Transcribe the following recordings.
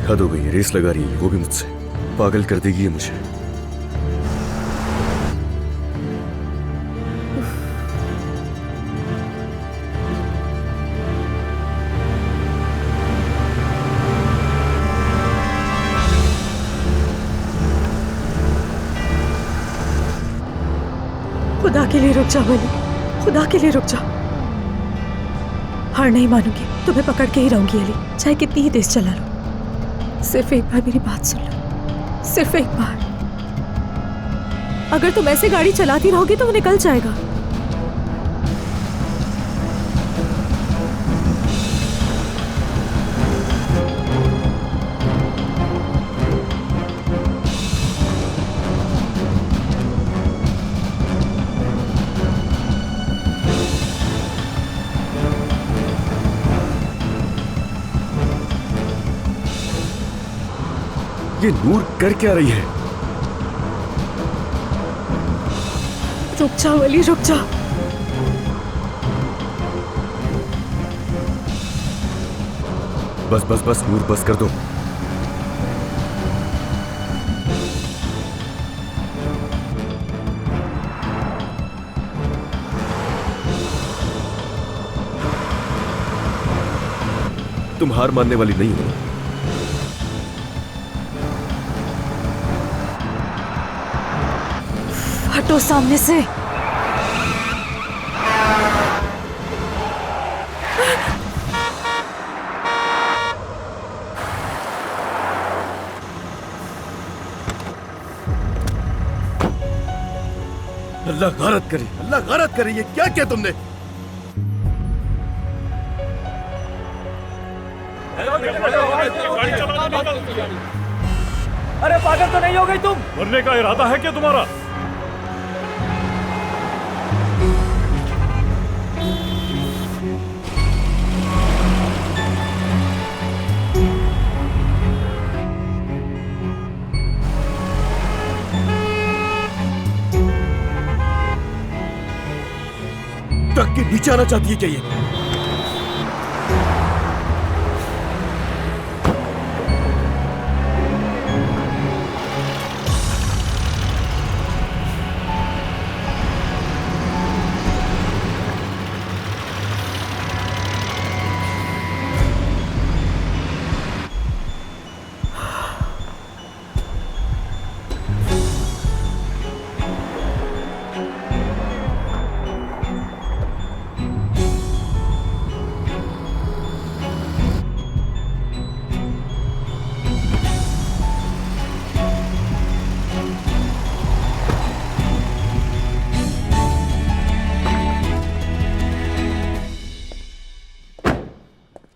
हद हो गई है, रेस लगा रही है वो भी मुझसे। पागल कर देगी ये मुझे। खुदा के लिए रुक जाओ अली, खुदा के लिए रुक जाओ। हार नहीं मानूंगी, तुम्हें पकड़ के ही रहूंगी अली, चाहे कितनी ही तेज चला लो। सिर्फ एक बार मेरी बात सुन लो, सिर्फ एक बार। अगर तुम ऐसे गाड़ी चलाती रहोगी तो वो निकल जाएगा। ये नूर कर क्या रही है? रुक जाओ अली, रुक जाओ। बस बस बस नूर, बस कर दो। तुम हार मानने वाली नहीं हो। हटो सामने से। अल्लाह गारत करे, अल्लाह गारत करे। ये क्या किया तुमने? अरे पागल तो नहीं हो गई तुम? मरने का इरादा है क्या तुम्हारा? तक के नीचे आना चाहती है क्या ये?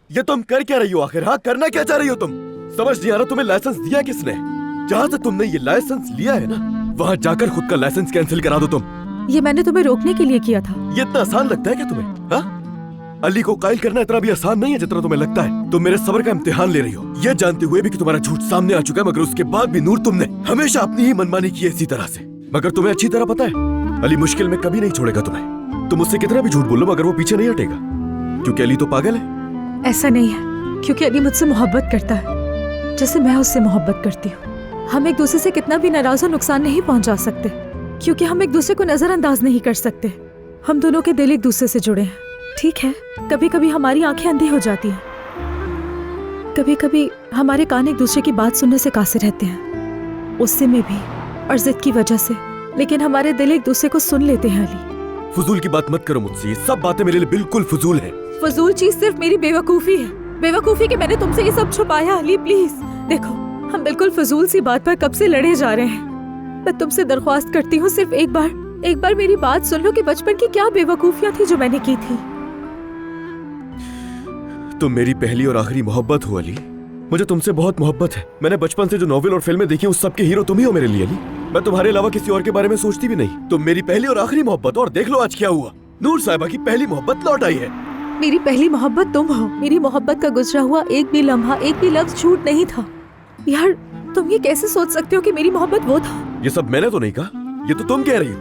ये तुम कर क्या रही हो आखिर? हाँ, करना क्या चाह रही हो तुम? समझ नहीं आ रहा, तुम्हें लाइसेंस दिया किसने? जहाँ से तुमने ये लाइसेंस लिया है ना, वहाँ जाकर खुद का लाइसेंस कैंसिल करा दो तुम। ये मैंने तुम्हें रोकने के लिए किया था। ये इतना आसान लगता है क्या तुम्हें? हाँ, अली को कायल करना इतना भी आसान नहीं है जितना तुम्हें लगता है। तुम मेरे सब्र का इम्तिहान ले रही हो, ये जानते हुए भी कि तुम्हारा झूठ सामने आ चुका है। मगर उसके बाद भी नूर, तुमने हमेशा अपनी ही मनमानी की है इसी तरह से। मगर तुम्हें अच्छी तरह पता है अली मुश्किल में कभी नहीं छोड़ेगा तुम्हें। तुम उससे कितना भी झूठ बोलो मगर वो पीछे नहीं हटेगा, क्योंकि अली तो पागल है। ऐसा नहीं है, क्योंकि अली मुझसे मोहब्बत करता है जैसे मैं उससे मोहब्बत करती हूँ। हम एक दूसरे से कितना भी नाराज और नुकसान नहीं पहुंचा सकते, क्योंकि हम एक दूसरे को नजरअंदाज नहीं कर सकते। हम दोनों के दिल एक दूसरे से जुड़े हैं। ठीक है, कभी कभी हमारी आंखें अंधी हो जाती हैं, कभी कभी हमारे कान एक दूसरे की बात सुनने से कासिर रहते हैं, उससे में भी और जिद की वजह से, लेकिन हमारे दिल एक दूसरे को सुन लेते हैं। अली, फजूल की बात मत करो मुझसे, ये सब बातें मेरे लिए बिल्कुल फजूल है। फजूल चीज सिर्फ मेरी बेवकूफी है, बेवकूफी कि मैंने तुमसे ये सब छुपाया। अली प्लीज देखो, हम बिल्कुल फजूल सी बात पर कब से लड़े जा रहे हैं। मैं तुमसे दरख्वास्त करती हूँ, सिर्फ एक बार मेरी बात सुन लो कि बचपन की क्या बेवकूफियां थी जो मैंने की थी। तुम मेरी पहली और आखिरी मोहब्बत हो अली। मुझे तुमसे बहुत मोहब्बत है। मैंने बचपन से जो नॉवेल और फिल्में देखी उस सब के हीरो तुम ही हो मेरे लिए अली। मैं तुम्हारे अलावा किसी और के बारे में सोचती भी नहीं। तुम मेरी पहली और आखिरी मोहब्बत, और देख लो आज क्या हुआ। नूर साहिबा की पहली मोहब्बत लौट आई है। मेरी पहली मोहब्बत तुम हो। मेरी मोहब्बत का गुजरा हुआ एक भी लम्हा, एक भी लफ्ज झूठ नहीं था। यार तुम ये कैसे सोच सकते हो कि मेरी मोहब्बत वो था? ये सब मैंने तो नहीं कहा, ये तो तुम कह रही हो।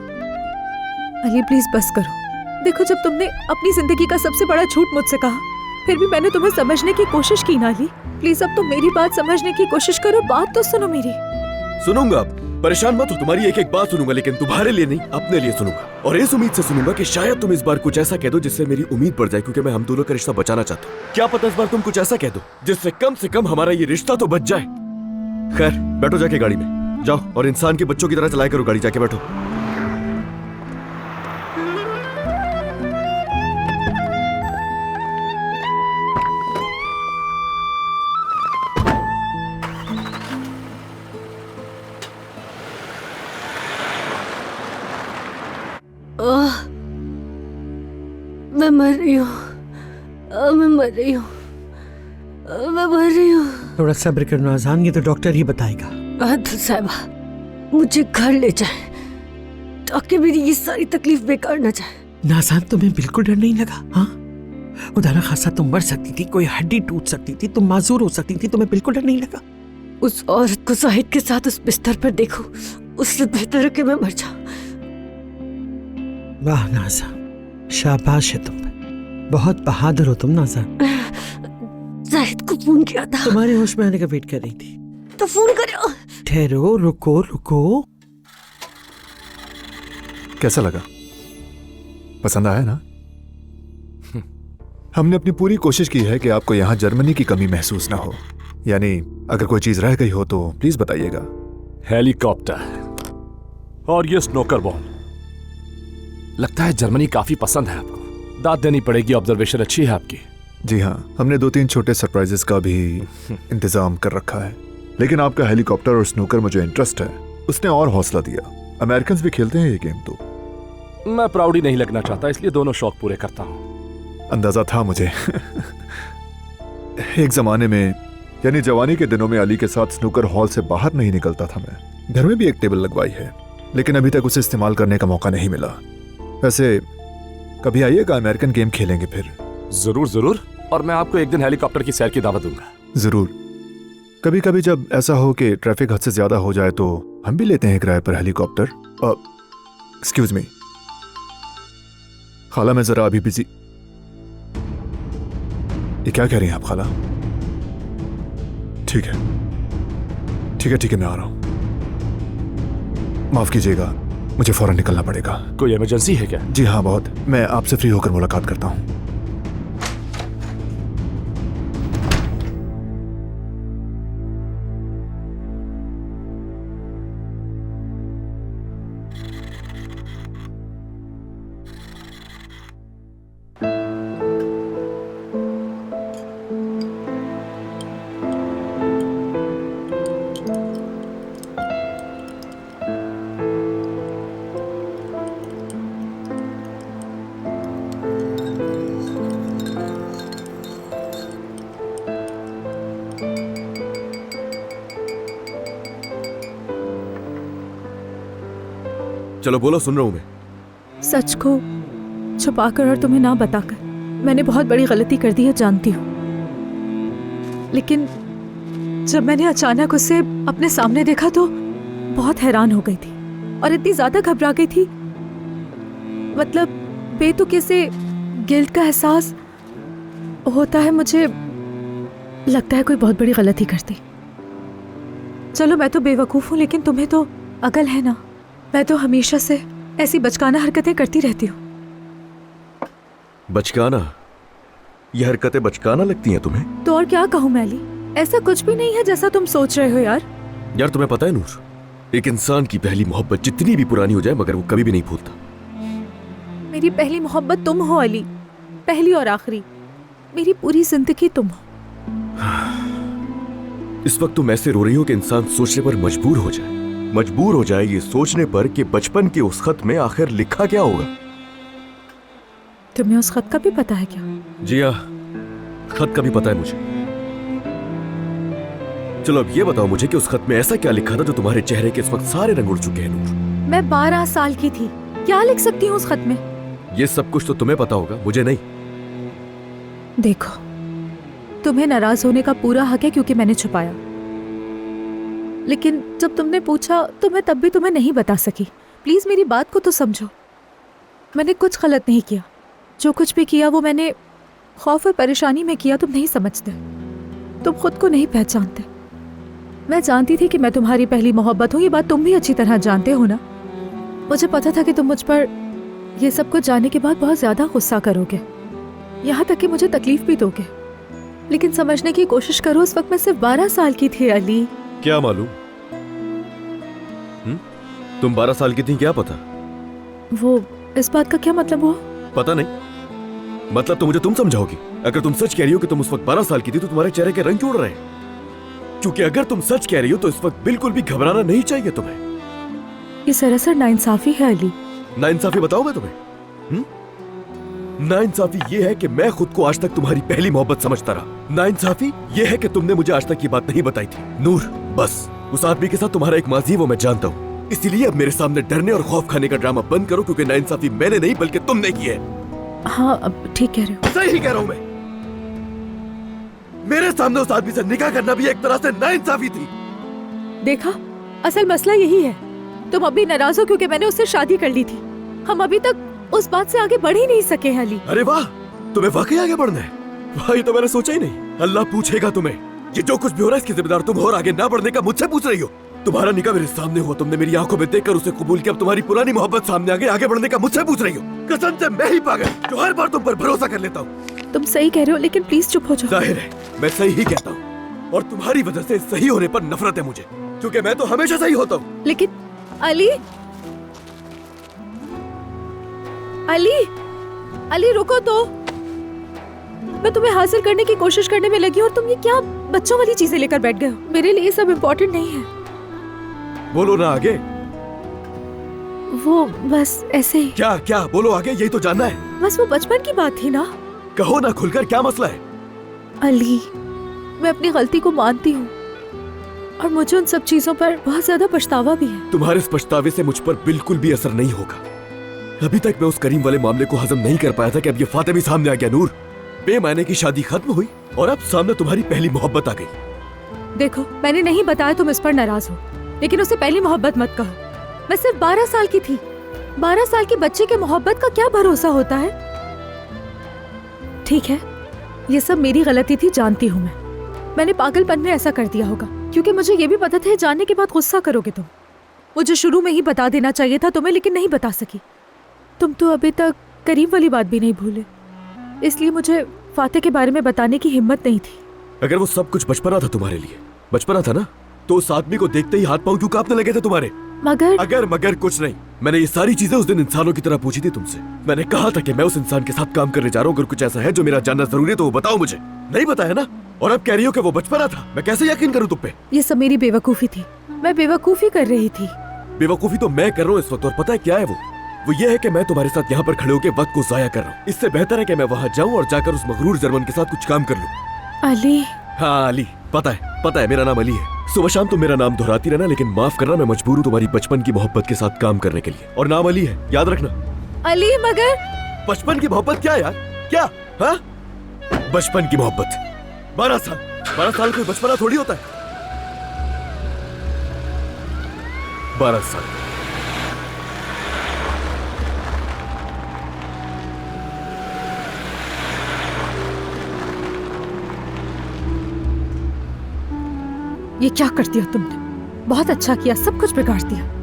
अली प्लीज बस करो। देखो, जब तुमने अपनी जिंदगी का सबसे बड़ा झूठ मुझसे कहा, फिर भी मैंने तुम्हें समझने की कोशिश की नाली। प्लीज अब तुम मेरी बात समझने की कोशिश करो, बात तो सुनो मेरी। सुनूंगा, परेशान मत हो, तुम्हारी एक एक बात सुनूंगा, लेकिन तुम्हारे लिए नहीं, अपने लिए सुनूंगा। और इस उम्मीद से सुनूंगा कि शायद तुम इस बार कुछ ऐसा कह दो जिससे मेरी उम्मीद बढ़ जाए, क्योंकि मैं हम दोनों का रिश्ता बचाना चाहता हूँ। क्या पता इस बार तुम कुछ ऐसा कह दो जिससे कम से कम हमारा ये रिश्ता तो बच जाए। खैर, बैठो जाके गाड़ी में, जाओ और इंसान के बच्चों की तरह चलाया करो गाड़ी, जाके बैठो। मैं मर रही हूँ, मैं मर रही हूँ, मैं मर रही हूँ। थोड़ा सब्र करना आसान, ये तो डॉक्टर ही बताएगा। आदिल साहबा, मुझे घर ले जाए ताकि मेरी ये सारी तकलीफ बेकार न जाए। नाज़ान, तुम्हें बिल्कुल डर नहीं लगा? हाँ, खुदा ना खासा तुम मर सकती थी, कोई हड्डी टूट सकती थी, तुम माजूर हो सकती थी, तुम्हें बिल्कुल डर नहीं लगा? उस औरत को जाहिद के साथ उस बिस्तर पर देखो, उससे बेहतर है कि मैं मर जाऊं। वाह नाज़ा, शाबाश है तुम पे, बहुत बहादुर हो तुम नाज़ा। जाहिद को फोन किया था, तुम्हारे होश में आने का वेट कर रही थी। तो फोन करो। ठहरो, रुको रुको। कैसा लगा? पसंद आया ना? हमने अपनी पूरी कोशिश की है कि आपको यहाँ जर्मनी की कमी महसूस ना हो। यानी अगर कोई चीज रह गई हो तो प्लीज बताइएगा। हेलीकॉप्टर और ये स्नोकर बॉल। लगता है जर्मनी काफी पसंद है आपको। दाद देनी पड़ेगी, ऑब्जर्वेशन अच्छी है आपकी। जी हाँ, हमने 2-3 छोटे सरप्राइजेस का भी इंतजाम कर रखा है। लेकिन आपका हेलीकॉप्टर और स्नूकर में जो इंटरेस्ट है उसने और हौसला दिया। अमेरिकन भी खेलते हैं ये गेम तो। मैं प्राउडी नहीं लगना चाहता, इसलिए दोनों शौक पूरे करता हूँ। अंदाजा था मुझे। एक जमाने में, यानी जवानी के दिनों में, अली के साथ स्नूकर हॉल से बाहर नहीं निकलता था मैं। घर में भी एक टेबल लगवाई है, लेकिन अभी तक उसे इस्तेमाल करने का मौका नहीं मिला। वैसे कभी आइएगा, अमेरिकन गेम खेलेंगे फिर। जरूर जरूर, और मैं आपको एक दिन हेलीकॉप्टर की सैर की दावत दूंगा। जरूर। कभी कभी जब ऐसा हो कि ट्रैफिक हद से ज्यादा हो जाए तो हम भी लेते हैं किराए पर हेलीकॉप्टर। एक्सक्यूज मी खाला, मैं जरा अभी बिजी। ये क्या कह रही हैं आप खाला? ठीक है ठीक है ठीक है, मैं आ रहा हूं। माफ कीजिएगा, मुझे फौरन निकलना पड़ेगा। कोई इमरजेंसी है क्या? जी हाँ, बहुत। मैं आपसे फ्री होकर मुलाकात करता हूं। चलो बोलो, सुन रहा हूं मैं। सच को छुपाकर और तुम्हें ना बताकर मैंने बहुत बड़ी गलती कर दी है, जानती हूँ। लेकिन जब मैंने अचानक उसे अपने सामने देखा तो बहुत हैरान हो गई थी और इतनी ज्यादा घबरा गई थी। मतलब बेतुके से गिल्ट का एहसास होता है मुझे। लगता है कोई बहुत बड़ी गलती कर दी। चलो मैं तो बेवकूफ हूँ, लेकिन तुम्हें तो अकल है ना। मैं तो हमेशा से ऐसी बचकाना हरकतें करती रहती हूँ। बचकाना? ये हरकतें बचकाना लगती हैं तुम्हें? तो और क्या कहूँ मैली, ऐसा कुछ भी नहीं है जैसा तुम सोच रहे हो यार। यार तुम्हें पता है नूर, एक इंसान की पहली मोहब्बत जितनी भी पुरानी हो जाए मगर वो कभी भी नहीं भूलता। मेरी पहली मोहब्बत तुम हो अली, पहली और आखिरी। मेरी पूरी जिंदगी तुम हो। इस वक्त तुम ऐसे रो रही हो कि इंसान सोचने पर मजबूर हो जाए ये सोचने पर कि बचपन के उस खत में आखिर लिखा क्या होगा। तुम्हें उस खत का भी पता है क्या? जी हाँ, खत का भी पता है मुझे। चलो अब ये बताओ मुझे कि उस खत में ऐसा क्या लिखा था जो तुम्हारे चेहरे के इस वक्त सारे रंग उड़ चुके हैं नूर। मैं 12 साल की थी, क्या लिख सकती हूँ उस खत में? ये सब कुछ तो तुम्हें पता होगा, मुझे नहीं। देखो, तुम्हें नाराज होने का पूरा हक है क्योंकि मैंने छुपाया। लेकिन जब तुमने पूछा तो मैं तब भी तुम्हें नहीं बता सकी। प्लीज मेरी बात को तो समझो। मैंने कुछ गलत नहीं किया। जो कुछ भी किया वो मैंने खौफ और परेशानी में किया तुम नहीं समझते, तुम खुद को नहीं पहचानते। मैं जानती थी कि मैं तुम्हारी पहली मोहब्बत हूँ, ये बात तुम भी अच्छी तरह जानते हो ना। मुझे पता था कि तुम मुझ पर ये सब कुछ जानने के बाद बहुत ज्यादा गुस्सा करोगे, यहाँ तक कि मुझे तकलीफ भी दोगे, लेकिन समझने की कोशिश करो, उस वक्त मैं सिर्फ 12 साल की थी अली। क्या मालूम? तुम 12 साल की थी, क्या पता? वो इस बात का क्या मतलब हुआ? पता नहीं, मतलब तो मुझे तुम समझाओगी। अगर तुम सच कह रही हो कि तुम उस वक्त 12 साल की थी तो तुम्हारे चेहरे के रंग क्यों उड़ रहे हैं? क्योंकि अगर तुम सच कह रही हो तो इस वक्त बिल्कुल भी घबराना नहीं चाहिए तुम्हें। ये सरासर नाइंसाफी है अली। नाइंसाफी बताओ मैं तुम्हें? नाइंसाफी ये है कि मैं खुद को आज तक तुम्हारी पहली मोहब्बत समझता रहा। नाइंसाफी ये है कि तुमने मुझे आज तक ये बात नहीं बताई थी। नूर, बस उस आदमी के साथ तुम्हारा एक माजी है, वो मैं जानता हूँ। इसीलिए अब मेरे सामने डरने और खौफ खाने का ड्रामा बंद करो, क्योंकि नाइंसाफी मैंने नहीं बल्कि तुमने की है। हाँ, अब ठीक कह रहे हो। सही ही कह रहा हूँ मैं। मेरे सामने उस आदमी से निकाह करना भी एक तरह से नाइंसाफी थी। देखा, असल मसला यही है, तुम अभी नाराज हो क्योंकि मैंने उससे शादी कर ली थी। हम अभी तक उस बात से आगे बढ़ ही नहीं सके हैं अली। अरे वाह, तुम्हें वाकई आगे बढ़ना है? वाह, ये तो मैंने सोचा ही नहीं। अल्लाह पूछेगा तुम्हें। ये जो कुछ भी हो रहा है इसकी जिम्मेदार तुम हो, और आगे ना बढ़ने का मुझसे पूछ रही हो। तुम्हारा निकाह मेरे सामने हुआ, तुमने मेरी आंखों में देखकर उसे कबूल किया, अब तुम्हारी पुरानी मोहब्बत सामने आ गई, आगे बढ़ने का मुझसे पूछ रही हो। कसम से मैं ही पागल जो हर बार तुम पर भरोसा कर लेता हूँ। तुम सही कह रहे हो, लेकिन प्लीज चुप हो जाओ। जाहिर है मैं सही ही कहता हूँ, और तुम्हारी वजह से सही होने पर नफरत है मुझे, क्योंकि मैं तो हमेशा सही होता हूँ। लेकिन अली, अली, अली रुको तो। मैं तुम्हें हासिल करने की कोशिश करने में लगी और तुम ये क्या बच्चों वाली चीजें लेकर बैठ गए हो। मेरे लिए सब इम्पोर्टेंट नहीं है। बोलो ना आगे। वो बस ऐसे ही। क्या क्या बोलो आगे, यही तो जानना है। बस वो बचपन की बात थी ना। कहो ना खुलकर, क्या मसला है? अली, मैं अपनी गलती को मानती हूँ और मुझे उन सब चीजों पर बहुत ज्यादा पछतावा भी है। तुम्हारे इस पछतावे से मुझ पर बिल्कुल भी असर नहीं होगा। अभी तक मैं उस करीम वाले मामले को हजम नहीं कर पाया था कि अब ये फाते भी सामने आ गया। नूर, बेमायने की शादी खत्म हुई और अब सामने तुम्हारी पहली मोहब्बत आ गई। देखो, मैंने नहीं बताया तुम इस पर नाराज हो, लेकिन उसे पहली मोहब्बत मत कहो। मैं सिर्फ 12 साल की थी। 12 साल के बच्चे के मोहब्बत का क्या भरोसा होता है? ठीक है, ये सब मेरी गलती थी, जानती हूँ मैंने पागलपन में ऐसा कर दिया होगा, क्योंकि मुझे ये भी पता था जानने के बाद गुस्सा करोगे तुम। मुझे शुरू में ही बता देना चाहिए था तुम्हें, लेकिन नहीं बता सकी। तुम तो अभी तक करीब वाली बात भी नहीं भूले, इसलिए मुझे फाते के बारे में बताने की हिम्मत नहीं थी। अगर वो सब कुछ बचपना था तुम्हारे लिए, बचपना था ना, तो उस आदमी को देखते ही हाथ पांव क्यों कांपने लगे थे तुम्हारे? मगर मगर कुछ नहीं। मैंने ये सारी चीजें उस दिन इंसानों की तरह पूछी थी तुमसे। मैंने कहा था कि मैं उस इंसान के साथ काम करने जा रहा हूँ, अगर कुछ ऐसा है जो मेरा जानना जरूरी है तो वो बताओ मुझे। नहीं बताया ना, और अब कह रही हो कि वो बचपना था। मैं कैसे यकीन करूँ तुम पे? ये सब मेरी बेवकूफी थी, मैं बेवकूफी कर रही थी। बेवकूफी तो मैं कर रहा हूँ इस वक्त, और पता है क्या है वो ये है कि मैं तुम्हारे साथ यहाँ पर खड़े होकर वक्त को जाया कर रहा हूँ। इससे बेहतर है कि मैं वहाँ जाऊँ और जाकर उस मगरूर जर्मन के साथ कुछ काम कर लूँ। अली। हाँ अली, पता है मेरा नाम अली है। सुबह शाम तुम मेरा नाम दोहराती रहना, लेकिन माफ करना, मैं मजबूर हूँ तुम्हारी बचपन की मोहब्बत के साथ काम करने के लिए, और नाम अली है, याद रखना। अली, मगर बचपन की मोहब्बत क्या यार, क्या? हाँ, बचपन की मोहब्बत 12 साल कोई बचपना थोड़ी होता है। 12 साल। ये क्या कर दिया तुमने? बहुत अच्छा किया, सब कुछ बिगाड़ दिया।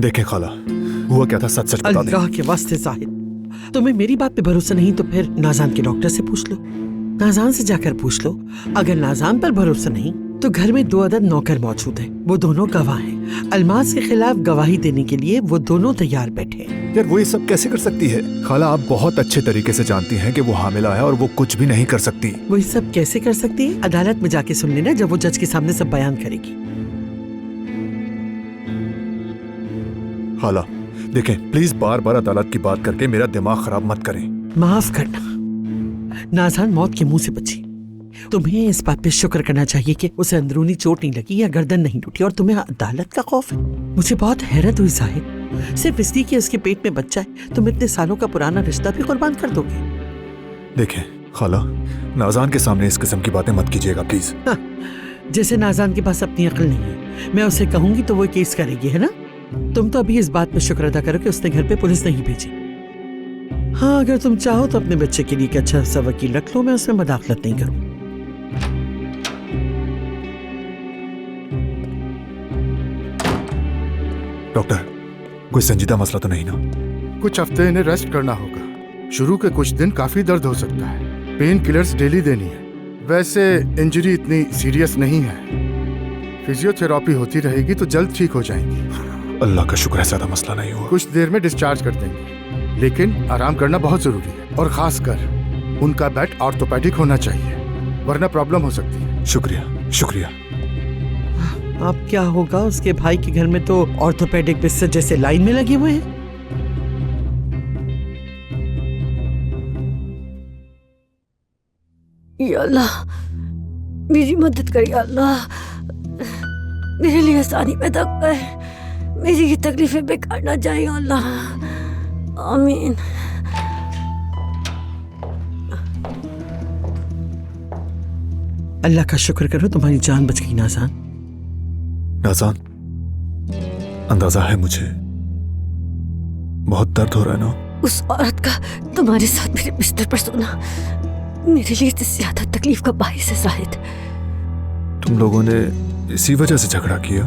देखें खाला, हुआ क्या था, सच सच बता दे। अल्लाह के वास्ते जाहिद, तुम्हें मेरी बात पे भरोसा नहीं तो फिर नाजान के डॉक्टर से पूछ लो, नाजान से जाकर पूछ लो। अगर नाजान पर भरोसा नहीं तो घर में 2 अदद नौकर मौजूद हैं। वो दोनों गवाह हैं। अलमास के खिलाफ गवाही देने के लिए वो दोनों तैयार बैठे हैं। यार वो ये सब कैसे कर सकती है? खाला, आप बहुत अच्छे तरीके से जानती हैं कि वो हामिला है और वो कुछ भी नहीं कर सकती। वो ये सब कैसे कर सकती है? अदालत में जाके सुन लेना जब वो जज के सामने सब बयान करेगी। खाला देखें, प्लीज बार बार अदालत की बात करके मेरा दिमाग खराब मत करें। माफ करना, नाज़ान मौत के मुंह से बची। तुम्हें इस बात पे शुक्र करना चाहिए कि उसे अंदरूनी चोट नहीं लगी या गर्दन नहीं टूटी, और तुम्हें अदालत का खौफ है। मुझे बहुत हैरत हुई जाहिद, सिर्फ इसलिए कि उसके पेट में बच्चा है तुम इतने सालों का पुराना रिश्ता भी कुर्बान कर दोगे। देखें खाला, नाज़ान के सामने इस किस्म की बातें मत कीजिएगा प्लीज। जैसे नाज़ान के पास अपनी अक्ल नहीं है, मैं उसे कहूंगी तो वो केस करेगी, है ना? तुम तो अभी इस बात पे शुक्र अदा करो कि उसने घर पे पुलिस नहीं भेजी। हाँ, अगर तुम चाहो तो अपने बच्चे के लिए एक अच्छा सा वकील रख लो, मैं उसमें मदाखलत नहीं करूँ। डॉक्टर, कोई संजीदा मसला तो नहीं ना? कुछ हफ्ते इन्हें रेस्ट करना होगा। शुरू के कुछ दिन काफी दर्द हो सकता है। पेन किलर्स डेली देनी है। वैसे इंजरी इतनी सीरियस नहीं है। फिजियोथेरेपी होती रहेगी तो जल्द ठीक हो जाएंगी। अल्लाह का शुक्र है ज्यादा मसला नहीं हुआ। कुछ देर में डिस्चार्ज कर देंगे, लेकिन आराम करना बहुत जरूरी है, और खासकर उनका बेड ऑर्थोपेडिक होना चाहिए, वरना प्रॉब्लम हो सकती है। शुक्रिया शुक्रिया। अब क्या होगा? उसके भाई के घर में तो ऑर्थोपेडिक बिस्तर जैसे लाइन में लगे हुए हैं। या अल्लाह, मेरी मदद कर या अल्लाह, मेरे लिए आसानी पैदा कर, मेरी ये तकलीफें बेकार ना जाए या अल्लाह, आमीन। अल्लाह का शुक्र करो तुम्हारी जान बच गई नाज़ान। नाज़ान, अंदाजा है मुझे बहुत दर्द हो रहा है ना? उस औरत का तुम्हारे साथ मेरे बिस्तर पर सोना मेरे लिए इससे ज्यादा तकलीफ का बाइस है जाहिद। तुम लोगों ने इसी वजह से झगड़ा किया?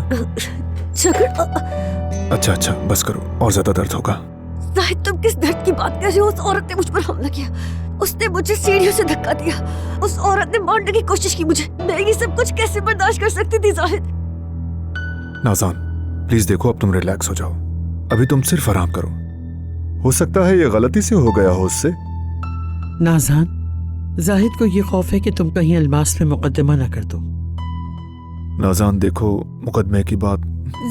झगड़ा? अच्छा अच्छा बस करो, और ज्यादा दर्द होगा। जाहिद, तुम किस दर्द की बात कर रहे हो? उस औरत ने मुझ पर हमला किया, उसने मुझे सीढ़ियों से धक्का दिया, उस औरत ने मारने की कोशिश की मुझे। मैं ये सब कुछ कैसे बर्दाश्त कर सकती थी जाहिद? नाज़ान प्लीज देखो, अब तुम रिलैक्स हो जाओ। अभी तुम सिर्फ आराम करो। हो सकता है ये गलती से हो गया हो उससे। नाज़ान, जाहिद को ये खौफ है कि तुम कहीं अलमास में मुकदमा ना कर दो। नाज़ान देखो, मुकदमे की बात।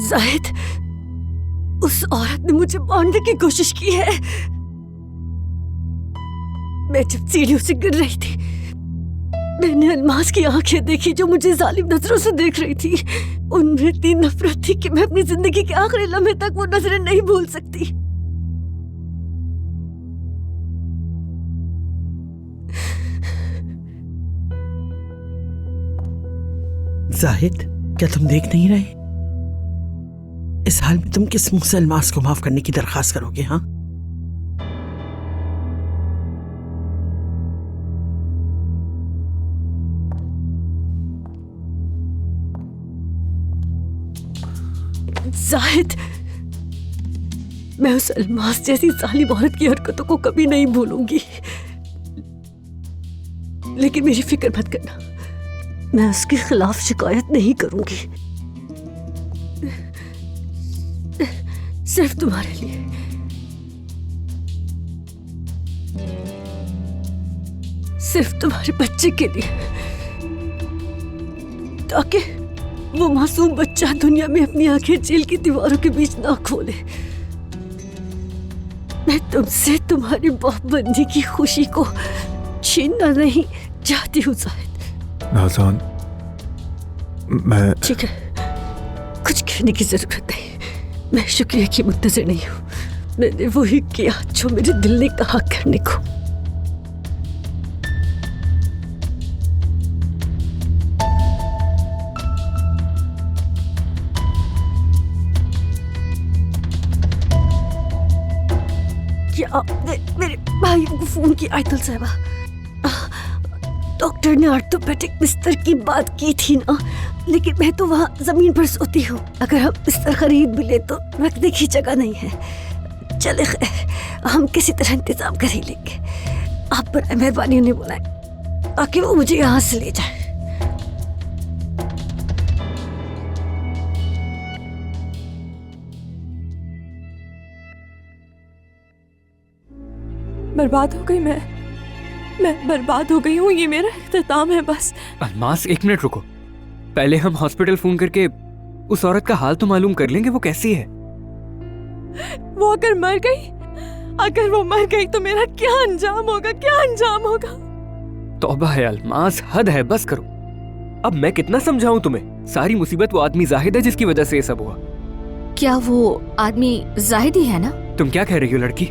जाहिद, उस औरत ने मुझे मारने की कोशिश की है। मैं जब सीढ़ियों से गिर रही थी, मैंने अलमास की आंखें देखी जो मुझे जालिम नजरों से देख रही थी। उनमें इतनी नफरत थी कि मैं अपनी जिंदगी के आखिरी लम्हे तक वो नजरें नहीं भूल सकती। जाहिद, क्या तुम देख नहीं रहे? इस हाल में तुम किस मुंह से अलमास को माफ करने की दरखास्त करोगे? हाँ, जाहिद, मैं उस अलमास जैसी जालिम औरत की हरकतों को कभी नहीं भूलूंगी। लेकिन मेरी फिक्र मत करना, मैं उसके खिलाफ शिकायत नहीं करूंगी। सिर्फ तुम्हारे लिए, सिर्फ तुम्हारे बच्चे के लिए, ताकि वो मासूम बच्चा दुनिया में अपनी आंखें जेल की दीवारों के बीच ना खोले। मैं तुमसे तुम्हारी बाप बनने की खुशी को छीनना नहीं चाहती हूँ जाहिद। नाज़ान, मैं ठीक है, कुछ कहने की जरूरत नहीं। मैं शुक्रिया की मुंतज़िर नहीं हूँ। मैंने वही किया जो मेरे दिल ने कहा करने को। क्या आपने मेरे भाई को फोन किया? आयतल साहबा, डॉक्टर ने ऑर्थोपेडिक बिस्तर की बात की थी ना, लेकिन मैं तो वहाँ जमीन पर सोती हूँ। अगर हम बिस्तर खरीद भी ले तो रखने की जगह नहीं है। चले खैर, हम किसी तरह इंतजाम कर ही लेंगे। आप पर मेहरबानी उन्हें बुलाएं ताकि वो मुझे यहाँ से ले जाए। बर्बाद हो गई मैं बर्बाद हो गई हूँ। ये मेरा इख्तिताम है बस। अलमास, 1 मिनट रुको। पहले हम हॉस्पिटल फोन करके उस औरत का हाल तो मालूम कर लेंगे, वो कैसी है। वो अगर वो मर गई तो मेरा क्या अंजाम होगा। तौबा है अलमास, हद है, बस करो। अब मैं कितना समझाऊं तुम्हें। सारी मुसीबत वो आदमी जाहिद है जिसकी वजह से ये सब हुआ। क्या वो आदमी जाहिद ही है ना? तुम क्या कह रही हो लड़की?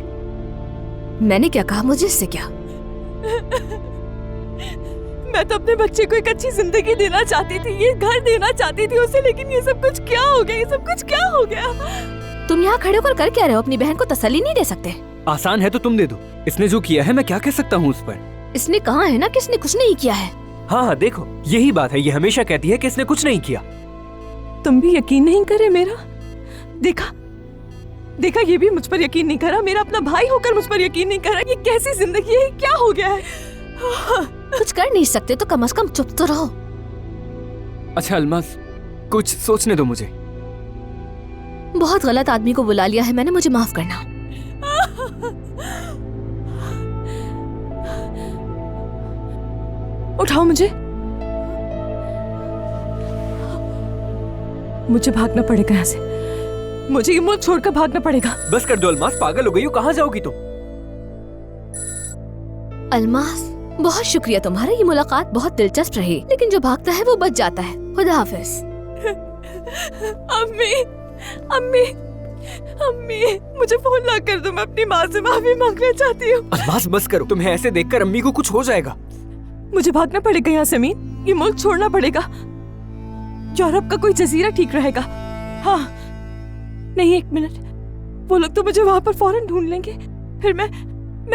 मैंने क्या कहा, मुझे इससे क्या। मैं तो अपने बच्चे को एक अच्छी जिंदगी देना चाहती थी, ये घर देना चाहती थी उसे, लेकिन ये सब कुछ क्या हो गया। तुम यहाँ खड़े होकर कर क्या रहे हो? अपनी बहन को तसल्ली नहीं दे सकते? आसान है तो तुम दे दो। इसने जो किया है मैं क्या कह सकता हूँ उस पर। इसने कहा है ना कि इसने कुछ नहीं किया है। हाँ, देखो यही बात है, ये हमेशा कहती है कि इसने कुछ नहीं किया। तुम भी यकीन नहीं करे मेरा? देखा ये भी मुझ पर यकीन नहीं करा। मेरा अपना भाई होकर मुझ पर यकीन नहीं करा। ये कैसी जिंदगी है, क्या हो गया है? कुछ कर नहीं सकते तो कम से कम चुप तो रहो। अच्छा अलमास, कुछ सोचने दो मुझे। बहुत गलत आदमी को बुला लिया है मैंने, मुझे माफ करना। उठाओ मुझे भागना पड़ेगा यहाँ से। मुझे ये मुल्क छोड़कर भागना पड़ेगा। बस कर दो अलमास, पागल हो गई हो, कहाँ जाओगी तुम? अलमास, बहुत शुक्रिया तुम्हारा, ये मुलाकात बहुत दिलचस्प रही, लेकिन जो भागता है वो बच जाता है। खुदा हाफिज। अम्मी, मुझे फोन ना कर दो, मैं अपनी माँ से माफी मांगना चाहती हूँ। अलमास बस करो, तुम्हें ऐसे देखकर अम्मी को कुछ हो जाएगा। मुझे भागना पड़ेगा यहाँ से अमीन, ये मुल्क छोड़ना पड़ेगा। यूरोप का कोई जजीरा ठीक रहेगा। हाँ नहीं, 1 मिनट, वो लोग तो मुझे वहाँ पर फौरन ढूंढ लेंगे। फिर मैं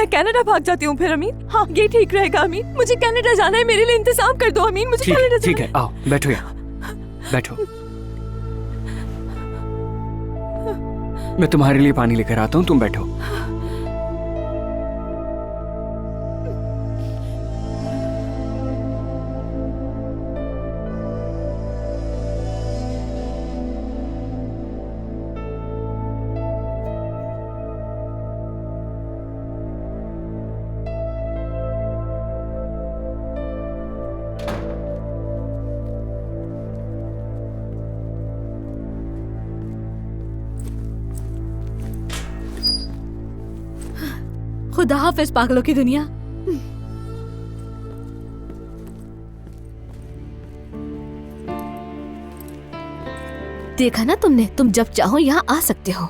कनाडा भाग जाती हूँ फिर अमीन। हाँ ये ठीक रहेगा अमीन, मुझे कनाडा जाना है, मेरे लिए इंतजाम कर दो अमीन, मुझे कनाडा जाना है। ठीक है, आओ बैठो यहाँ, बैठो। मैं तुम्हारे लिए पानी लेकर आता हूँ, तुम बैठो। खुदा हाफिज पागलों की दुनिया। देखा ना तुमने, तुम जब चाहो यहाँ आ सकते हो।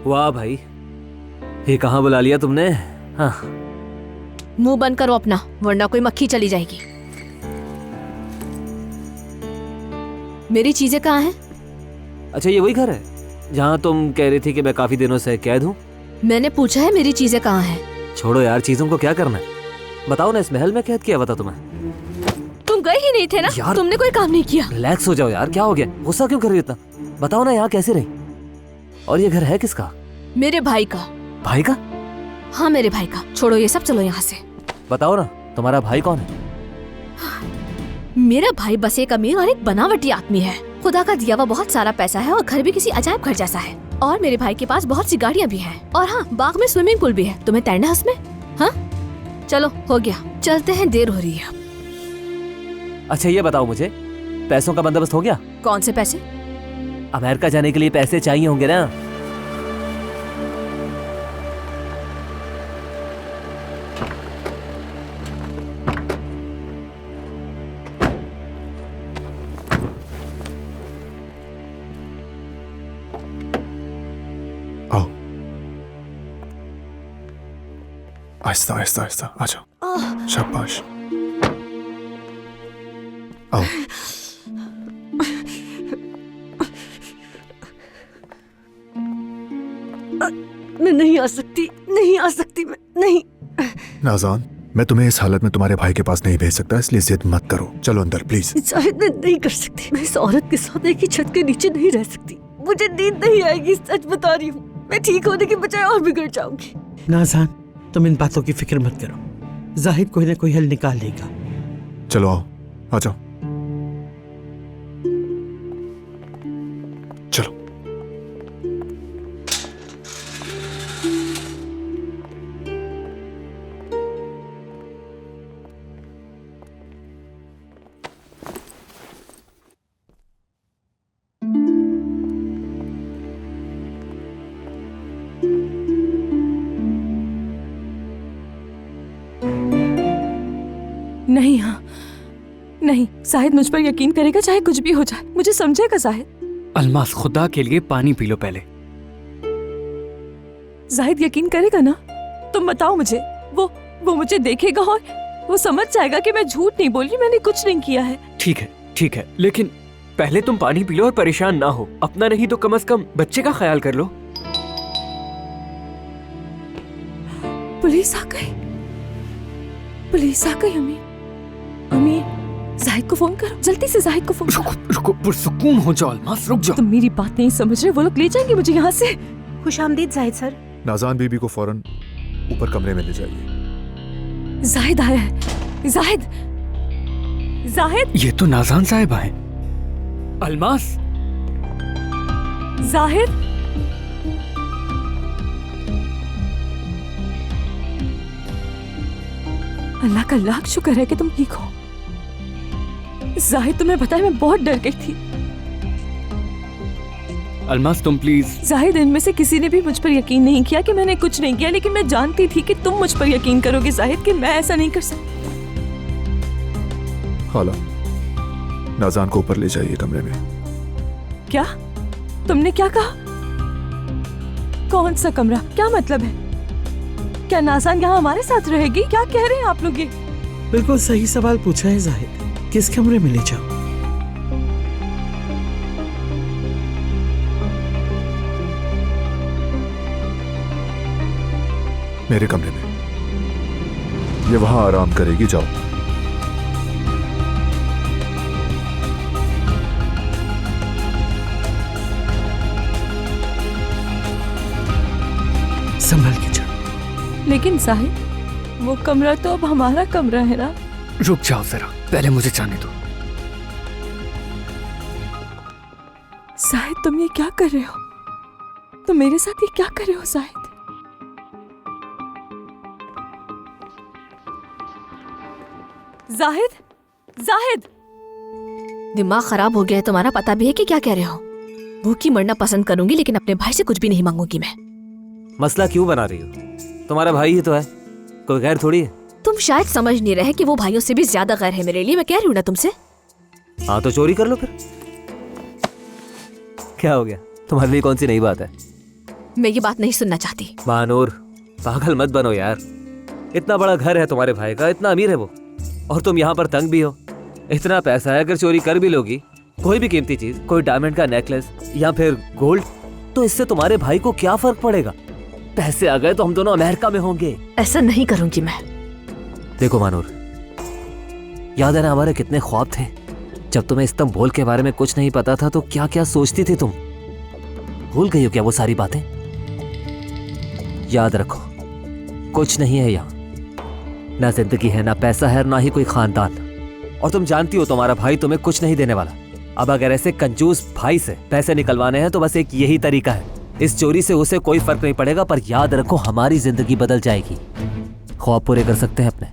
वाह भाई, ये कहाँ बुला लिया तुमने? हाँ, मुंह बंद करो अपना, वरना कोई मक्खी चली जाएगी। मेरी चीजें कहाँ हैं? अच्छा ये वही घर है जहाँ तुम कह रही थी कि मैं काफी दिनों से कैद हूँ? मैंने पूछा है मेरी चीजें कहाँ हैं। छोड़ो यार, चीजों को क्या करना है, बताओ ना। इस महल में कैद किया हुआ था तुम्हें? तुम गए ही नहीं थे ना यार, तुमने कोई काम नहीं किया। रिलैक्स हो जाओ यार, क्या हो गया, गुस्सा क्यों कर रही हो इतना? बताओ ना यहाँ कैसे रही? और ये घर है किसका? मेरे भाई का। भाई का? हाँ मेरे भाई का। छोड़ो ये सब, चलो यहाँ से। बताओ ना, तुम्हारा भाई कौन है? मेरा भाई बस एक अमीर और एक बनावटी आदमी है। खुदा का दिया हुआ बहुत सारा पैसा है और घर भी किसी अजायब घर जैसा है। और मेरे भाई के पास बहुत सी गाड़ियाँ भी हैं। और हाँ, बाग में स्विमिंग पूल भी है। तुम्हें तैरना है उसमें? हाँ चलो, हो गया, चलते हैं, देर हो रही है। अच्छा ये बताओ मुझे, पैसों का बंदोबस्त हो गया? कौन से पैसे? अमेरिका जाने के लिए पैसे चाहिए होंगे ना? आओ, आहिस्ता आहिस्ता आहिस्ता आ जाओ, शाबाश। आओ। मैं नहीं आ सकती, मैं नहीं। नाज़ान, मैं तुम्हें इस हालत में तुम्हारे भाई के पास नहीं भेज सकता, इसलिए जिद मत करो। चलो अंदर प्लीज। शायद मैं नहीं कर सकती। मैं इस औरत के साथ एक ही छत के नीचे नहीं रह सकती। मुझे नींद नहीं आएगी, सच बता रही हूँ। मैं ठीक होने के बजाय और बिगड़ जाऊंगी। नाज़ान, तुम इन बातों की फिक्र मत करो, जाहिद कोई ना कोई हल निकाल लेगा। चलो आओ, आ जाओ। चलो। नहीं, हाँ नहीं, जाहिद मुझ पर यकीन करेगा चाहे कुछ भी हो जाए, मुझे समझेगा जाहिद। अलमास, खुदा के लिए पानी पी लो पहले। जाहिद यकीन करेगा ना? तुम बताओ मुझे। वो मुझे देखेगा और वो समझ जाएगा कि मैं झूठ नहीं बोल रही, मैंने कुछ नहीं किया है। ठीक है, लेकिन पहले तुम पानी पी लो और परेशान ना हो। अपना नहीं तो कम से कम बच्चे का ख्याल कर लो। पुलिस आ गई, अम्मी जाहिद को फोन करो, जल्दी से जाहिद को फोन करो। रुको, पुरसुकून हो जाओ अलमास, रुक जाओ। तुम मेरी बात नहीं समझ रहे, वो लोग ले जाएंगे मुझे यहाँ से। खुशामदीद जाहिद सर। नाज़ान बीबी को फौरन ऊपर कमरे में ले जाइए। जाहिद आया है। जाहिद ये तो नाज़ान साहिबा है। अलमास, जाहिद, अल्लाह का लाख शुक्र है कि तुम ठीक हो। जाहिद, तुम्हें पता है मैं बहुत डर गई थी। अलमास तुम प्लीज। जाहिद, इनमें से किसी ने भी मुझ पर यकीन नहीं किया कि मैंने कुछ नहीं किया, लेकिन मैं जानती थी कि तुम मुझ पर यकीन करोगे जाहिद, कि मैं ऐसा नहीं कर सकती। खाला, नाज़ान को ऊपर ले जाइए कमरे में। क्या? तुमने क्या कहा? कौन सा कमरा? क्या मतलब है? क्या नाज़ान यहाँ हमारे साथ रहेगी? क्या कह रहे हैं आप लोग? ये बिल्कुल सही सवाल पूछा है जाहिद। किस कमरे में ले जाओ? मेरे कमरे में। ये वहां आराम करेगी, जाओ। संभल के जाओ। लेकिन जाहिद, वो कमरा तो अब हमारा कमरा है ना। रुक जाओ जरा, पहले मुझे जाने दो। जाहिद, तुम ये क्या कर रहे हो? तुम मेरे साथ ये क्या कर रहे हो जाहिद? जाहिद, दिमाग खराब हो गया है तुम्हारा, पता भी है कि क्या कह रहे हो। भूखी मरना पसंद करूंगी, लेकिन अपने भाई से कुछ भी नहीं मांगूंगी मैं। मसला क्यों बना रही हो? तुम्हारा भाई ही तो है, कोई गैर थोड़ी है। तुम शायद समझ नहीं रहे कि वो भाइयों से भी ज्यादा गैर है मेरे लिए। मैं कह रही हूँ ना तुमसे। हाँ तो चोरी कर लो फिर। क्या हो गया? तुम्हारे लिए कौन सी नई बात है? मैं ये बात नहीं सुनना चाहती। मानूर, पागल मत बनो यार। इतना बड़ा घर है तुम्हारे भाई का, इतना अमीर है वो, और तुम यहाँ पर तंग भी हो। इतना पैसा है, अगर चोरी कर भी लोगी कोई भी कीमती चीज, कोई डायमंड का नेकलेस या फिर गोल्ड, तो इससे तुम्हारे भाई को क्या फर्क पड़ेगा? पैसे आ गए तो हम दोनों अमेरिका में होंगे। ऐसा नहीं करूंगी मैं। देखो मानूर, याद है ना हमारे कितने ख्वाब थे? जब तुम्हें इस्तांबुल के बारे में कुछ नहीं पता था तो क्या क्या सोचती थी तुम? भूल गई हो क्या वो सारी बातें? याद रखो, कुछ नहीं है यहाँ, ना जिंदगी है, ना पैसा है, ना ही कोई खानदान। और तुम जानती हो तुम्हारा भाई तुम्हें कुछ नहीं देने वाला। अब अगर ऐसे कंजूस भाई से पैसे निकलवाने हैं तो बस एक यही तरीका है। इस चोरी से उसे कोई फर्क नहीं पड़ेगा, पर याद रखो हमारी जिंदगी बदल जाएगी। ख्वाब पूरे कर सकते हैं अपने।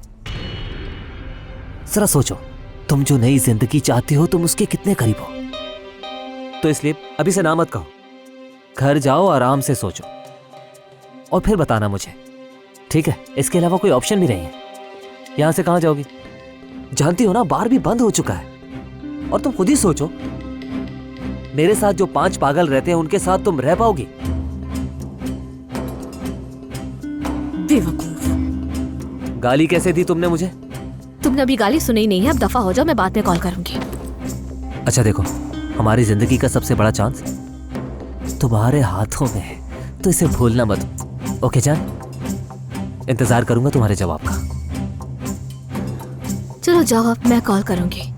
जरा सोचो, तुम जो नई जिंदगी चाहती हो तुम उसके कितने करीब हो। तो इसलिए अभी से ना मत कहो, घर जाओ, आराम से सोचो और फिर बताना मुझे, ठीक है? इसके अलावा कोई ऑप्शन भी नहीं है। यहां से कहां जाओगी? जानती हो ना बार भी बंद हो चुका है। और तुम खुद ही सोचो, मेरे साथ जो 5 पागल रहते हैं उनके साथ तुम रह पाओगी? बेवकूफ। गाली कैसे दी तुमने मुझे? तुमने अभी गाली सुनी नहीं है, अब दफा हो जाओ, मैं बाद में कॉल करूंगी। अच्छा देखो, हमारी जिंदगी का सबसे बड़ा चांस तुम्हारे हाथों में है, तो इसे भूलना मत। ओके जान, इंतजार करूंगा तुम्हारे जवाब का। चलो जाओ, अब मैं कॉल करूंगी।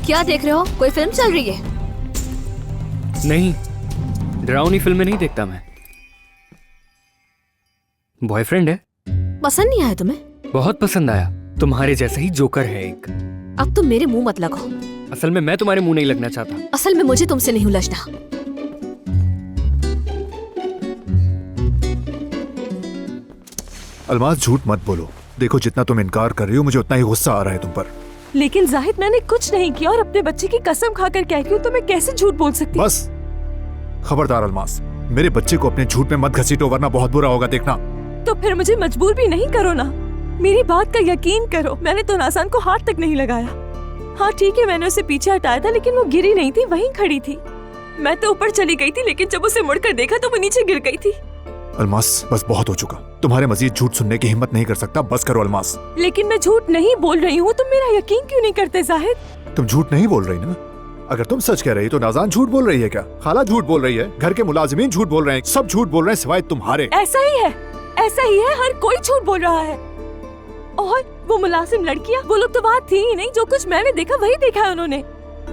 क्या देख रहे हो? कोई फिल्म चल रही है? नहीं, डरावनी फिल्में नहीं देखता मैं। बॉयफ्रेंड है। पसंद नहीं आया तुम्हें? बहुत पसंद आया, तुम्हारे जैसा ही जोकर है एक। अब तुम मेरे मुंह मत लगो। असल में मैं तुम्हारे मुंह नहीं लगना चाहता। असल में मुझे तुमसे नहीं उलझना। अलमास, झूठ मत बोलो। देखो, जितना तुम इनकार कर रही हो मुझे उतना ही गुस्सा आ रहा है तुम पर। लेकिन जाहिद मैंने कुछ नहीं किया और अपने बच्चे की कसम खाकर कहती हूँ तो मैं कैसे झूठ बोल सकती? बस खबरदार अलमास, मेरे बच्चे को अपने झूठ में मत घसीटो वरना बहुत बुरा होगा देखना। तो फिर मुझे मजबूर भी नहीं करो ना, मेरी बात का यकीन करो। मैंने तो नाज़ान को हाथ तक नहीं लगाया। हाँ ठीक है, मैंने उसे पीछे हटाया था लेकिन वो गिरी नहीं थी, वहीं खड़ी थी। मैं तो ऊपर चली गई थी लेकिन जब उसे मुड़कर देखा तो वो नीचे गिर गई थी। अलमास बस बहुत हो चुका, तुम्हारे मजीद झूठ सुनने की हिम्मत नहीं कर सकता, बस करो अलमास। लेकिन मैं झूठ नहीं बोल रही हूँ, तुम मेरा यकीन क्यों नहीं करते जाहिद? तुम झूठ नहीं बोल रही ना? अगर तुम सच कह रही तो नाज़ान झूठ बोल रही है क्या? खाला झूठ बोल रही है, घर के मुलाजिमीन झूठ बोल रहे हैं, सब झूठ बोल रहे हैं सिवाय तुम्हारे। ऐसा ही है, ऐसा ही है, हर कोई झूठ बोल रहा है। और वो मुलाजिम लड़कियां, वो लोग तो वहाँ थी ही नहीं, जो कुछ मैंने देखा वही देखा है उन्होंने।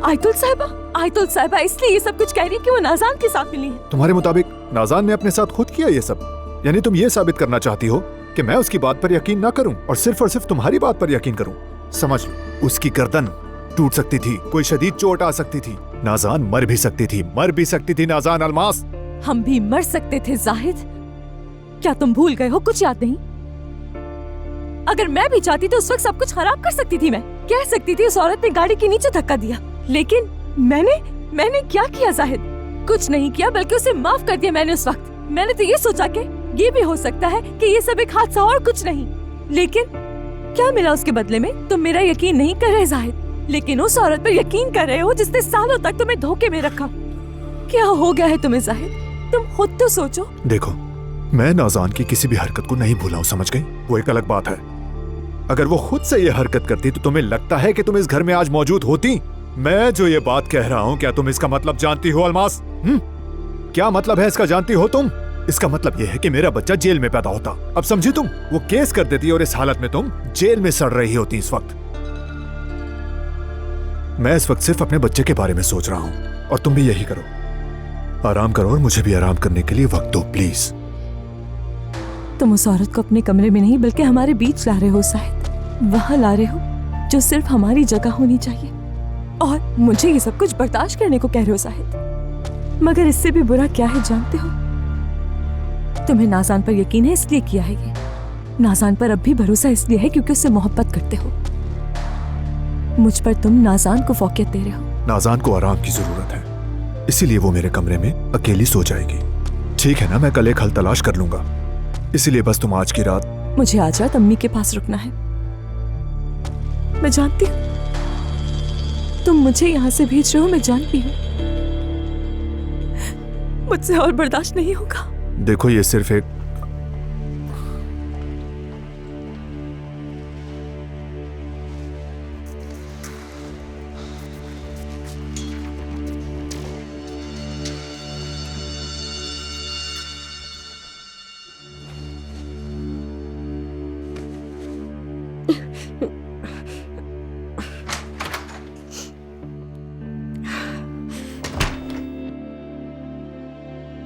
आयतुल साहिबा इसलिए ये सब कुछ कह रही है कि वो नाज़ान के साथ मिली है। तुम्हारे मुताबिक नाज़ान ने अपने साथ खुद किया ये सब? यानी तुम ये साबित करना चाहती हो कि मैं उसकी बात पर यकीन ना करूं और सिर्फ तुम्हारी बात पर यकीन करूं? समझ लो, उसकी गर्दन टूट सकती थी, कोई शदीद चोट आ सकती थी, नाज़ान मर भी सकती थी नाज़ान। अलमास हम भी मर सकते थे जाहिद, क्या तुम भूल गए हो? कुछ याद नहीं? अगर मैं भी चाहती तो उस वक्त सब कुछ खराब कर सकती थी। मैं कह सकती थी उस औरत ने गाड़ी के नीचे धक्का दिया, लेकिन मैंने क्या किया जाहिद? कुछ नहीं किया, बल्कि उसे माफ कर दिया मैंने। उस वक्त मैंने तो ये सोचा कि ये भी हो सकता है कि ये सब एक हादसा और कुछ नहीं। लेकिन क्या मिला उसके बदले में? तुम मेरा यकीन नहीं कर रहे जाहिद, लेकिन उस औरत पर यकीन कर रहे हो जिसने सालों तक तुम्हें धोखे में रखा। क्या हो गया है तुम्हें जाहिद? तुम खुद तो सोचो। देखो, मैं नाज़ान की किसी भी हरकत को नहीं भूला हूं, समझ गई? वो एक अलग बात है। अगर वो खुद से ये हरकत करती तो तुम्हें लगता है कि तुम इस घर में आज मौजूद होती? मैं जो ये बात कह रहा हूँ, क्या तुम इसका मतलब जानती हो अलमास? क्या मतलब है इसका, जानती हो तुम? इसका मतलब यह है कि मेरा बच्चा जेल में पैदा होता। अब समझी तुम? वो केस कर देती और इस हालत में तुम जेल में सड़ रही होती इस वक्त। मैं इस वक्त सिर्फ अपने बच्चे के बारे में सोच रहा हूँ और तुम भी यही करो। आराम करो और मुझे भी आराम करने के लिए वक्त दो प्लीज। तुम उस औरत को अपने कमरे में नहीं बल्कि हमारे बीच ला रहे हो शायद, वहां ला रहे हो जो सिर्फ हमारी जगह होनी चाहिए, और मुझे ये सब कुछ बर्दाश्त करने को कह रहे हो शायद। मगर इससे भी बुरा क्या है जानते हो? तुम्हें नाज़ान पर यकीन है इसलिए किया है ये। नाज़ान पर अब भी भरोसा इसलिए है क्योंकि उससे मोहब्बत करते हो। मुझ पर तुम नाज़ान को फौकियत दे रहे हो। नाज़ान को आराम की जरूरत है, इसीलिए वो मेरे कमरे में अकेली सो जाएगी। ठीक है ना, मैं कल एक हल तलाश कर लूंगा। इसीलिए बस तुम आज की रात मुझे आज रात अम्मी के पास रुकना है। मैं जानती हूँ तुम मुझे यहाँ से भेज रहे हो, मैं जानती हूँ। मुझसे और बर्दाश्त नहीं होगा। देखो, ये सिर्फ एक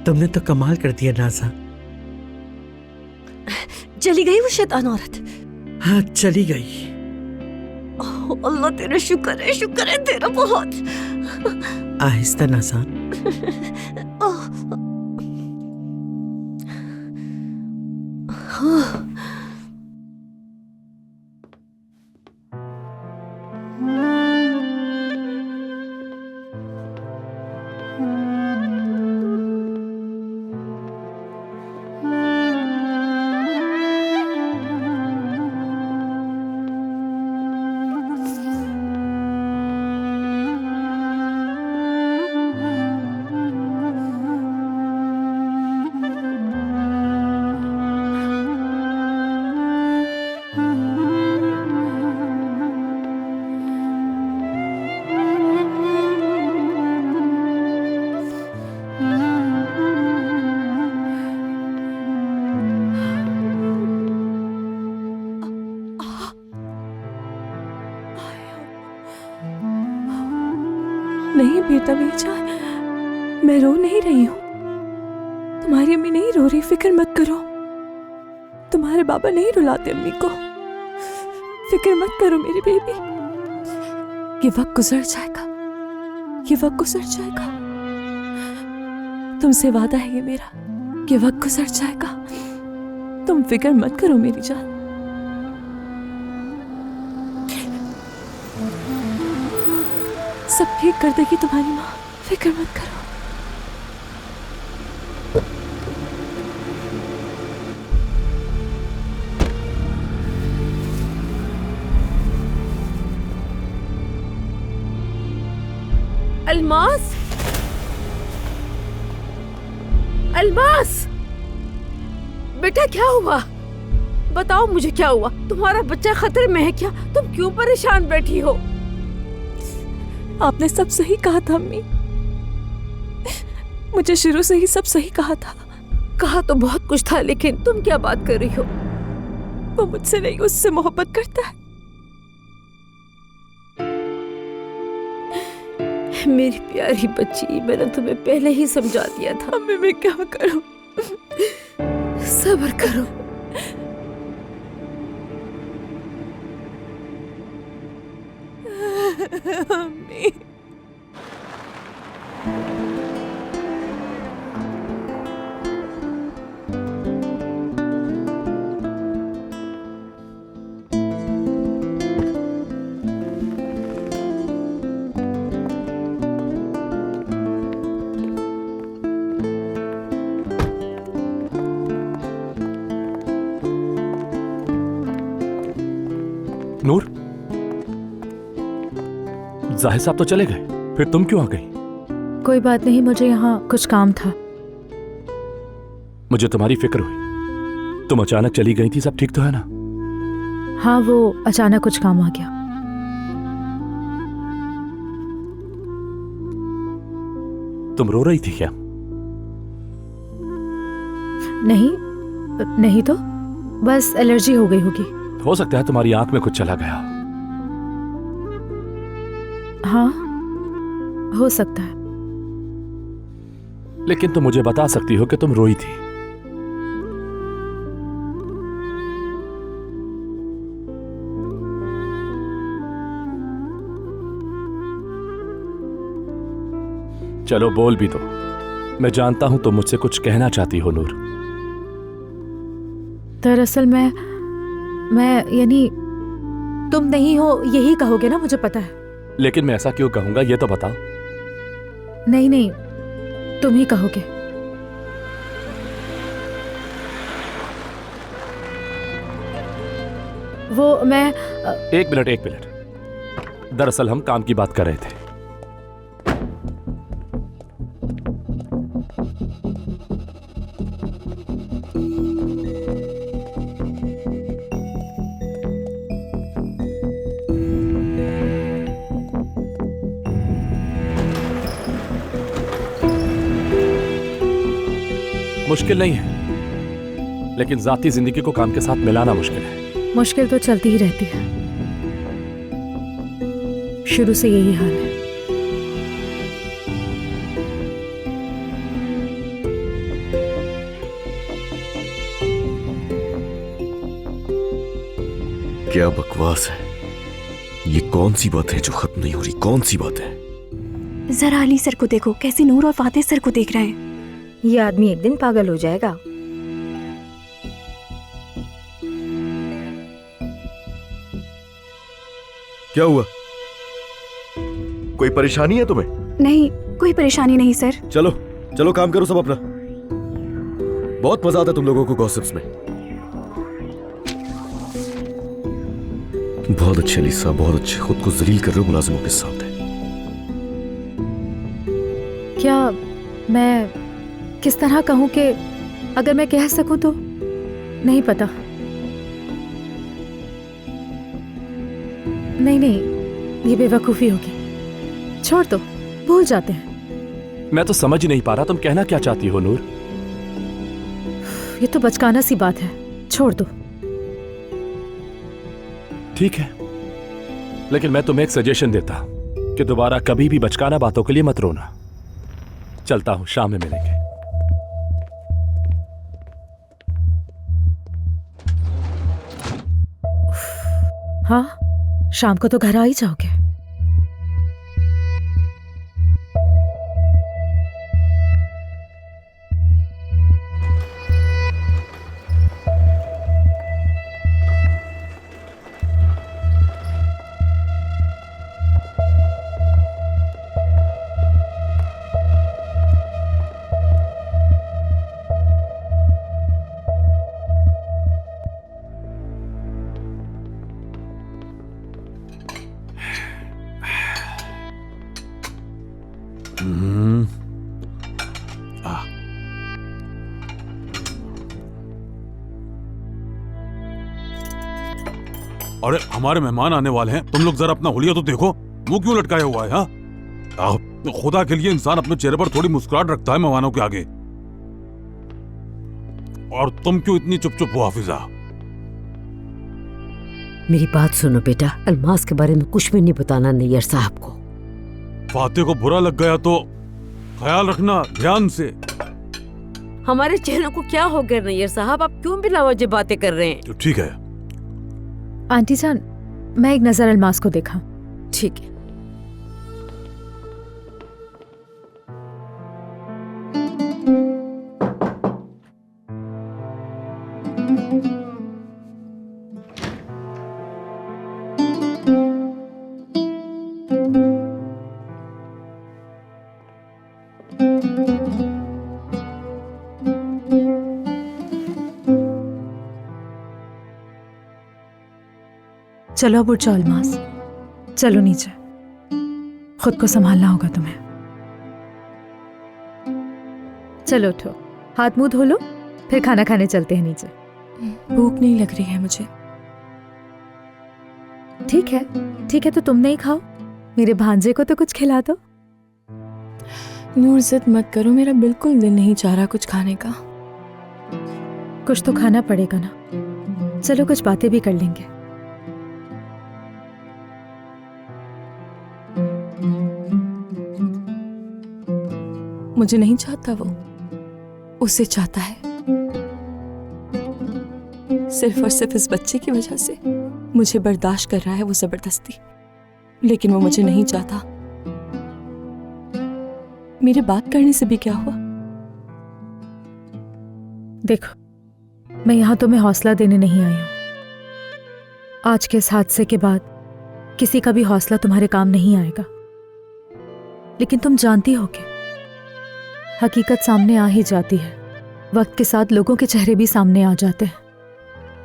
तुमने तो कमाल कर दिया नाज़ा। चली गई वो शैतान औरत? हाँ, चली गई। अल्लाह तेरा शुक्र है तेरा बहुत। आहिस्ता नाज़ान। नहीं बेटा बेचा, मैं रो नहीं रही हूँ। तुम्हारी अम्मी नहीं रो रही, फिक्र मत करो। तुम्हारे बाबा नहीं रुलाते अम्मी को, फिक्र मत करो मेरी बेबी। ये वक्त गुजर जाएगा, ये वक्त गुजर जाएगा। तुमसे वादा है ये मेरा, ये वक्त गुजर जाएगा। तुम फिक्र मत करो मेरी जान। सब ठीक कर देगी तुम्हारी माँ, फिक्र मत करो। अल्मास, अल्मास, बेटा क्या हुआ? बताओ मुझे क्या हुआ? तुम्हारा बच्चा खतरे में है क्या? तुम क्यों परेशान बैठी हो? आपने सब सही कहा था अम्मी, मुझे शुरू से ही सब सही कहा था। कहा तो बहुत कुछ था, लेकिन तुम क्या बात कर रही हो? वो मुझसे नहीं, उससे मोहब्बत करता है। मेरी प्यारी बच्ची, मैंने तुम्हें पहले ही समझा दिया था। अम्मी मैं क्या करूं? सब्र करो। अम्मी नूर, जाहिद साहब तो चले गए, फिर तुम क्यों आ गई? कोई बात नहीं, मुझे यहाँ कुछ काम था। मुझे तुम्हारी फिक्र हुई, तुम अचानक चली गई थी, सब ठीक तो है ना? हाँ, वो अचानक कुछ काम आ गया। तुम रो रही थी क्या? नहीं नहीं, तो बस एलर्जी हो गई होगी। हो सकता है तुम्हारी आंख में कुछ चला गया। हाँ, हो सकता है। लेकिन तुम मुझे बता सकती हो कि तुम रोई थी। चलो बोल भी दो, मैं जानता हूं तुम मुझसे कुछ कहना चाहती हो नूर। दरअसल मैं यानी तुम नहीं हो यही कहोगे ना, मुझे पता है। लेकिन मैं ऐसा क्यों कहूंगा ये तो बताओ। नहीं नहीं, तुम ही कहोगे। वो मैं एक मिनट। दरअसल हम काम की बात कर रहे थे। मुश्किल नहीं है, लेकिन जाती जिंदगी को काम के साथ मिलाना मुश्किल है। मुश्किल तो चलती ही रहती है, शुरू से यही हाल है। क्या बकवास है ये? कौन सी बात है जो खत्म नहीं हो रही? कौन सी बात है? जरा अली सर को देखो, कैसे नूर और फातेह सर को देख रहे हैं। ये आदमी एक दिन पागल हो जाएगा। क्या हुआ? कोई परेशानी है तुम्हें? नहीं, कोई परेशानी नहीं सर। चलो चलो काम करो सब अपना। बहुत मजा आता तुम लोगों को गॉसिप्स में। बहुत अच्छे अलीसा, बहुत अच्छे। खुद को जलील कर रहे हो मुलाजिमों के सामने। क्या मैं किस तरह कहूं कि अगर मैं कह सकूं तो? नहीं पता। नहीं नहीं, ये बेवकूफी होगी। छोड़ दो, भूल जाते हैं। मैं तो समझ ही नहीं पा रहा तुम कहना क्या चाहती हो नूर। ये तो बचकाना सी बात है, छोड़ दो। ठीक है, लेकिन मैं तुम्हें एक सजेशन देता कि दोबारा कभी भी बचकाना बातों के लिए मत रोना। चलता हूं, शाम में मिलेंगे। हाँ, शाम को तो घर आ ही जाओगे। अरे हमारे मेहमान आने वाले हैं, तुम लोग जरा अपना हुलिया तो देखो, मुंह क्यों लटकाया हुआ है? हाँ, खुदा के लिए इंसान अपने चेहरे पर थोड़ी मुस्कुराहट रखता है मेहमानों के आगे। और तुम क्यों इतनी चुप चुप हो हाफिजा? मेरी बात सुनो बेटा, अलमास के बारे में कुछ भी नहीं बताना नैयर साहब को। फाते को बुरा लग गया तो ख्याल रखना ध्यान से। हमारे चेहरों को क्या हो गया नैयर साहब, आप क्यों बिना वजह बातें कर रहे हैं? तो ठीक है आंटी जान, मैं एक नजर अलमास को देखा। ठीक है। चलो अब उठ जाओ अलमास, चलो नीचे, खुद को संभालना होगा तुम्हें। चलो उठो, हाथ मुंह धो लो, फिर खाना खाने चलते हैं नीचे। भूख नहीं लग रही है मुझे। ठीक है तो तुम नहीं खाओ, मेरे भांजे को तो कुछ खिला दो। नूर जिद मत करो, मेरा बिल्कुल दिल नहीं चाह रहा कुछ खाने का। कुछ तो खाना पड़ेगा ना, चलो कुछ बातें भी कर लेंगे। मुझे नहीं चाहता वो, उसे चाहता है। सिर्फ और सिर्फ इस बच्चे की वजह से मुझे बर्दाश्त कर रहा है वो जबरदस्ती, लेकिन वो मुझे नहीं चाहता। मेरे बात करने से भी क्या हुआ? देखो, मैं यहां तुम्हें हौसला देने नहीं आई हूं। आज के इस हादसे के बाद किसी का भी हौसला तुम्हारे काम नहीं आएगा, लेकिन तुम जानती हो कि हकीकत सामने आ ही जाती है। वक्त के साथ लोगों के चेहरे भी सामने आ जाते हैं,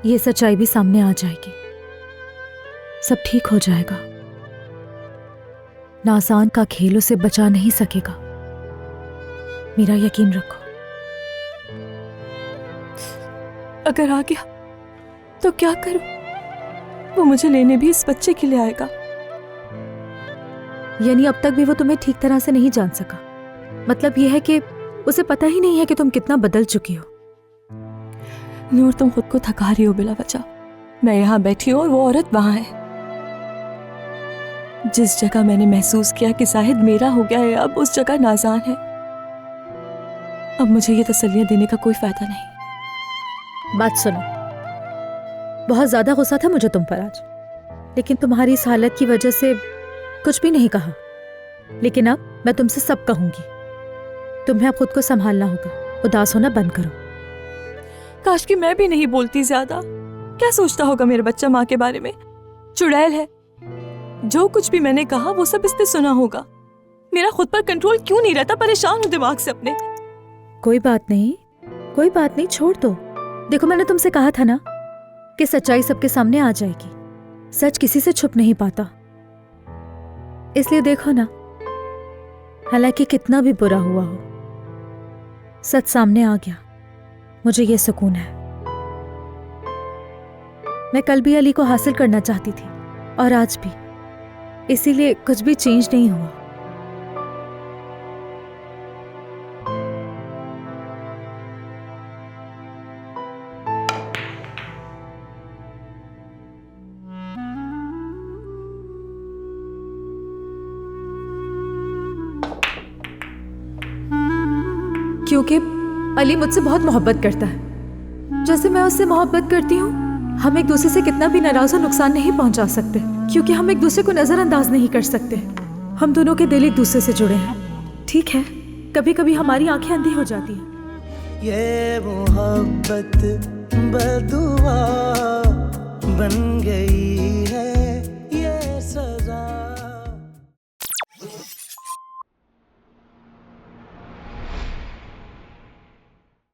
ये सच्चाई भी सामने आ जाएगी, सब ठीक हो जाएगा। नाज़ान का खेल उसे बचा नहीं सकेगा, मेरा यकीन रखो। अगर आ गया तो क्या करूं? वो मुझे लेने भी इस बच्चे के लिए आएगा। यानी अब तक भी वो तुम्हें ठीक तरह से नहीं जान सका? मतलब यह है कि उसे पता ही नहीं है कि तुम कितना बदल चुकी हो। नूर, तुम खुद को थका रही हो बिला वजह। मैं यहाँ बैठी हूँ और वो औरत वहां है। जिस जगह मैंने महसूस किया कि शायद मेरा हो गया है, अब उस जगह नाज़ान है। अब मुझे ये तसल्लियां देने का कोई फायदा नहीं। बात सुनो, बहुत ज्यादा गुस्सा था मुझे तुम पर आज, लेकिन तुम्हारी इस हालत की वजह से कुछ भी नहीं कहा। लेकिन अब मैं तुमसे सब कहूंगी। तुम्हें अब खुद को संभालना होगा, उदास होना बंद करो। काश कि मैं भी नहीं बोलती ज्यादा। क्या सोचता होगा मेरा बच्चा माँ के बारे में? चुड़ैल है। जो कुछ भी मैंने कहा वो सब इसने सुना होगा। मेरा खुद पर कंट्रोल क्यों नहीं रहता? परेशान हूँ दिमाग से अपने। कोई बात नहीं, छोड़ दो। देखो, मैंने तुमसे कहा था ना कि सच्चाई सबके सामने आ जाएगी। सच किसी से छुप नहीं पाता, इसलिए देखो ना, हालांकि कितना भी बुरा हुआ हो, सच सामने आ गया, मुझे ये सुकून है। मैं कल भी अली को हासिल करना चाहती थी और आज भी, इसीलिए कुछ भी चेंज नहीं हुआ। क्योंकि अली मुझसे बहुत मोहब्बत करता है, जैसे मैं उससे मोहब्बत करती हूँ। हम एक दूसरे से कितना भी नाराज और नुकसान नहीं पहुंचा सकते, क्योंकि हम एक दूसरे को नजरअंदाज नहीं कर सकते। हम दोनों के दिल एक दूसरे से जुड़े हैं। ठीक है, कभी कभी हमारी आंखें अंधी हो जाती हैं। ये मोहब्बत बदुआ बन गई है।